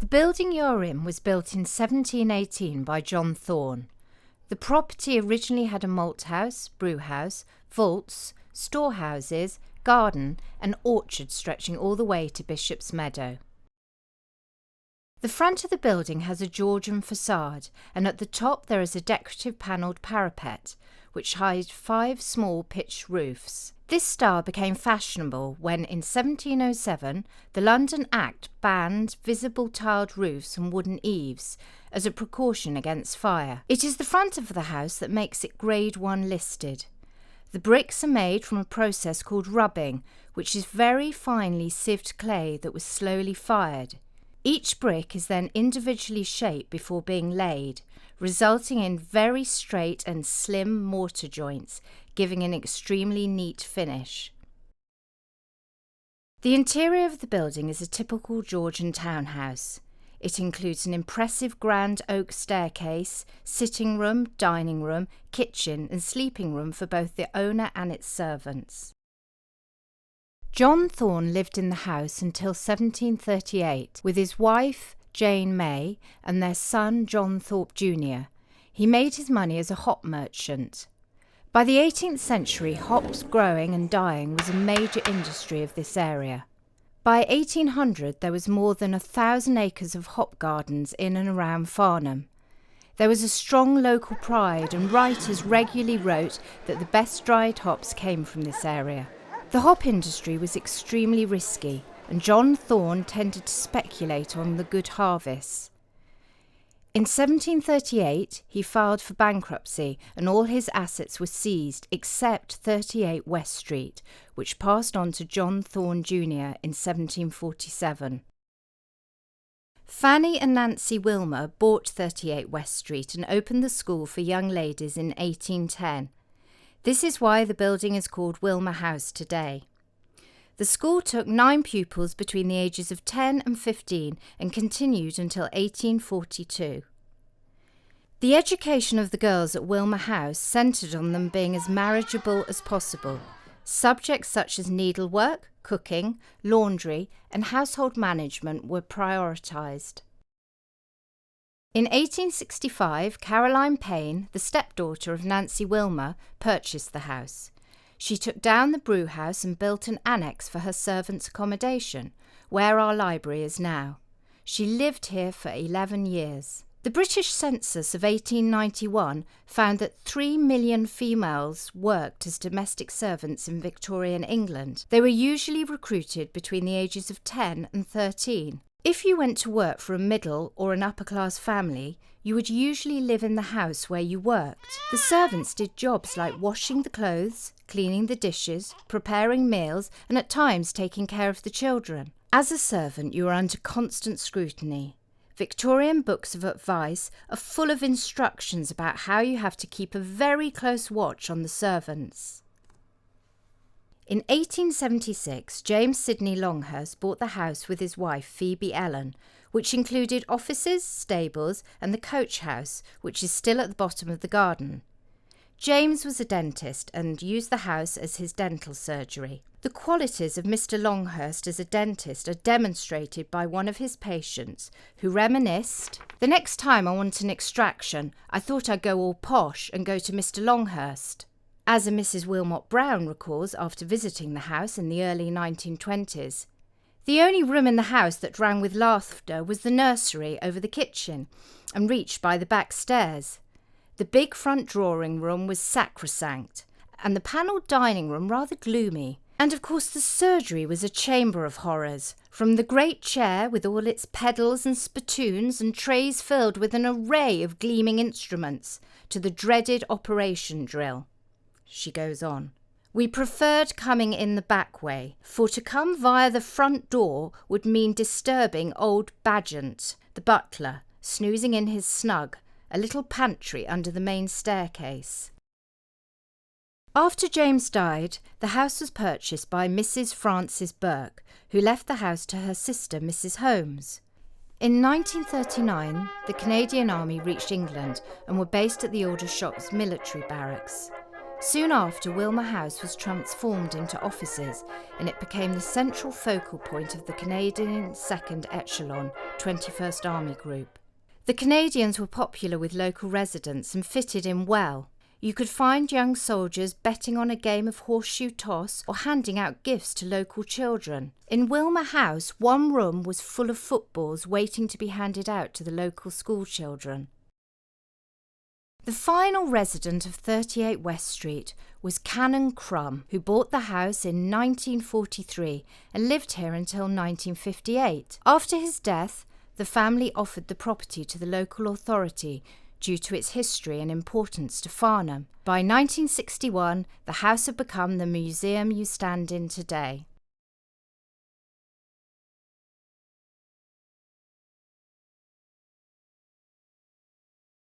The building you're in was built in 1718 by John Thorne. The property originally had a malt house, brew house, vaults, storehouses, garden and orchard stretching all the way to Bishop's Meadow. The front of the building has a Georgian facade, and at the top there is a decorative panelled parapet, which hides 5 small pitched roofs. This style became fashionable when, in 1707, the London Act banned visible tiled roofs and wooden eaves as a precaution against fire. It is the front of the house that makes it Grade 1 listed. The bricks are made from a process called rubbing, which is very finely sieved clay that was slowly fired. Each brick is then individually shaped before being laid, resulting in very straight and slim mortar joints, giving an extremely neat finish. The interior of the building is a typical Georgian townhouse. It includes an impressive grand oak staircase, sitting room, dining room, kitchen and sleeping room for both the owner and its servants. John Thorne lived in the house until 1738 with his wife, Jane May, and their son, John Thorpe Jr. He made his money as a hop merchant. By the 18th century, hops growing and dyeing was a major industry of this area. By 1800, there was more than 1,000 acres of hop gardens in and around Farnham. There was a strong local pride, and writers regularly wrote that the best dried hops came from this area. The hop industry was extremely risky, and John Thorne tended to speculate on the good harvests. In 1738, he filed for bankruptcy and all his assets were seized except 38 West Street, which passed on to John Thorne Jr. in 1747. Fanny and Nancy Wilmer bought 38 West Street and opened the school for young ladies in 1810. This is why the building is called Wilmer House today. The school took 9 pupils between the ages of 10 and 15 and continued until 1842. The education of the girls at Wilmer House centred on them being as marriageable as possible. Subjects such as needlework, cooking, laundry and household management were prioritised. In 1865, Caroline Payne, the stepdaughter of Nancy Wilmer, purchased the house. She took down the brew house and built an annex for her servants' accommodation, where our library is now. She lived here for 11 years. The British census of 1891 found that 3 million females worked as domestic servants in Victorian England. They were usually recruited between the ages of 10 and 13. If you went to work for a middle or an upper-class family, you would usually live in the house where you worked. The servants did jobs like washing the clothes, cleaning the dishes, preparing meals, and at times taking care of the children. As a servant, you are under constant scrutiny. Victorian books of advice are full of instructions about how you have to keep a very close watch on the servants. In 1876, James Sidney Longhurst bought the house with his wife Phoebe Ellen, which included offices, stables and the coach house, which is still at the bottom of the garden. James was a dentist and used the house as his dental surgery. The qualities of Mr. Longhurst as a dentist are demonstrated by one of his patients, who reminisced, "The next time I want an extraction, I thought I'd go all posh and go to Mr. Longhurst." As a Mrs. Wilmot Brown recalls after visiting the house in the early 1920s, "The only room in the house that rang with laughter was the nursery over the kitchen and reached by the back stairs. The big front drawing room was sacrosanct, and the panelled dining room rather gloomy. And of course the surgery was a chamber of horrors, from the great chair with all its pedals and spittoons and trays filled with an array of gleaming instruments, to the dreaded operation drill." She goes on, "We preferred coming in the back way, for to come via the front door would mean disturbing old Badgent, the butler, snoozing in his snug, a little pantry under the main staircase." After James died, the house was purchased by Mrs. Frances Burke, who left the house to her sister, Mrs. Holmes. In 1939, the Canadian Army reached England and were based at the Aldershot's military barracks. Soon after, Wilmer House was transformed into offices, and it became the central focal point of the Canadian 2nd Echelon 21st Army Group. The Canadians were popular with local residents and fitted in well. You could find young soldiers betting on a game of horseshoe toss or handing out gifts to local children. In Wilmer House, one room was full of footballs waiting to be handed out to the local school children. The final resident of 38 West Street was Canon Crum, who bought the house in 1943 and lived here until 1958. After his death, the family offered the property to the local authority due to its history and importance to Farnham. By 1961, the house had become the museum you stand in today.